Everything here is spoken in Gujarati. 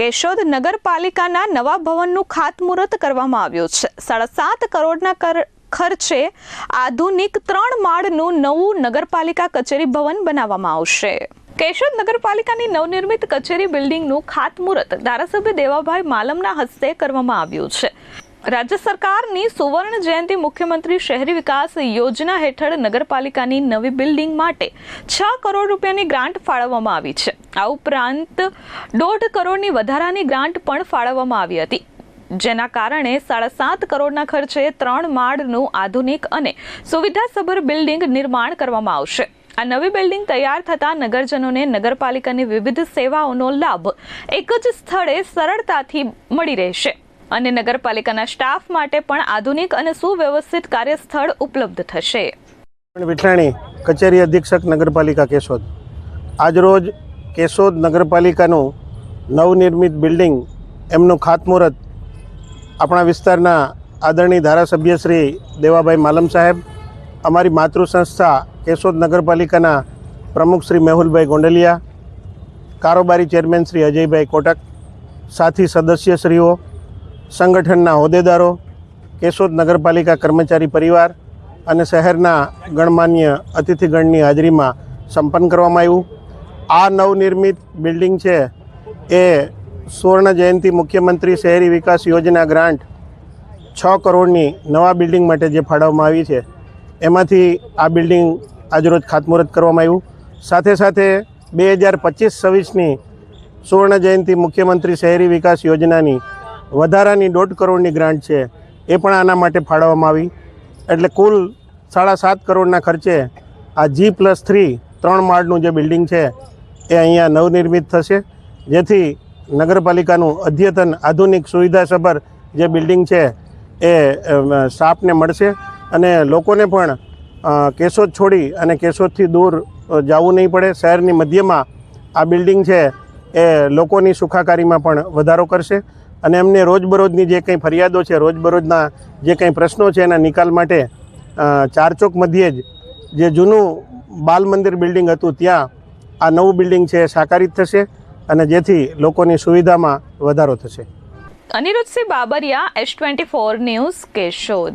કેશોદ નગરપાલિકાના નવા ભવનનું ખાતમુહૂર્ત કરવામાં આવ્યું છે। 7.5 કરોડના ખર્ચે આધુનિક 3 માળનું નવું નગરપાલિકા કચેરી ભવન બનાવવામાં આવશે। કેશોદ નગરપાલિકાની નવનિર્મિત કચેરી બિલ્ડિંગનું ખાતમુહૂર્ત ધારાસભ્ય દેવાભાઈ માલમના હસ્તે કરવામાં આવ્યું છે। राज्य सरकारनी सुवर्ण जयंती मुख्यमंत्री शहरी विकास योजना हेठळ नगरपालिकानी नवी बिल्डिंग माटे 6 करोड़ रूपियानी ग्रांट फाळववामां आवी छे। आ उपरांत 1.5 करोड़नी વધારાની ગ્રાન્ટ પણ ફાળવવામાં આવી હતી, જેના કારણે 7.5 કરોડના ખર્ચે 3 માળનું આધુનિક અને સુવિધાસભર બિલ્ડિંગ નિર્માણ કરવામાં આવશે। આ નવી બિલ્ડિંગ તૈયાર થતા નગરજનોને નગરપાલિકાની વિવિધ સેવાઓનો લાભ એક જ સ્થળે સરળતાથી મળી રહેશે અને નગરપાલિકાના સ્ટાફ માટે પણ આધુનિક અને સુવ્યવસ્થિત કાર્યસ્થળ ઉપલબ્ધ થશે। વિઠલાણી કચેરી અધિક્ષક નગરપાલિકા કેશોદ આજરોજ કેશોદ નગરપાલિકાનું નવનિર્મિત બિલ્ડિંગ એમનું ખાતમુહૂર્ત આપણા વિસ્તારના આદરણીય ધારાસભ્ય શ્રી દેવાભાઈ માલમ સાહેબ, અમારી માતૃ સંસ્થા કેશોદ નગરપાલિકાના પ્રમુખ શ્રી મેહુલભાઈ ગોંડલિયા, કારોબારી ચેરમેન શ્રી અજયભાઈ કોટક, સાથી સદસ્યશ્રીઓ, સંગઠનના હોદ્દેદારો, કેશોદ નગરપાલિકા કર્મચારી પરિવાર અને શહેરના ગણમાન્ય અતિથિગણની હાજરીમાં સંપન્ન કરવામાં આવ્યું। આ નવનિર્મિત બિલ્ડિંગ છે એ સુવર્ણ જયંતિ મુખ્યમંત્રી શહેરી વિકાસ યોજના ગ્રાન્ટ 6 કરોડની નવા બિલ્ડિંગ માટે જે ફાળવવામાં આવી છે એમાંથી આ બિલ્ડિંગ આજરોજ ખાતમુહૂર્ત કરવામાં આવ્યું। સાથે સાથે 2025-26ની સુવર્ણ જયંતિ મુખ્યમંત્રી શહેરી વિકાસ યોજનાની વધારાની 1.5 કરોડની ગ્રાન્ટ છે એ પણ આના માટે ફાળવવામાં આવી। એટલે કુલ 7.5 કરોડના ખર્ચે આ G+3 3 માળનું જે બિલ્ડિંગ છે એ અહીંયા નવનિર્મિત થશે, જેથી નગરપાલિકાનું અદ્યતન આધુનિક સુવિધાસભર જે બિલ્ડિંગ છે એ સ્ટાફને મળશે અને લોકોને પણ કેશોદ છોડી અને કેશોદથી દૂર જવું નહીં પડે। શહેરની મધ્યમાં આ બિલ્ડિંગ છે એ લોકોની સુખાકારીમાં પણ વધારો કરશે અને એમને રોજબરોજની જે કંઈ ફરિયાદો છે, રોજબરોજના જે કંઈ પ્રશ્નો છે એના નિકાલ માટે ચારચોક મધ્યે જ જે જૂનું બાલ મંદિર બિલ્ડિંગ હતું ત્યાં આ નવું બિલ્ડિંગ છે સાકારિત થશે અને જેથી લોકોની સુવિધામાં વધારો થશે। Aniruddhsinh Babariya, S24 news, Keshod.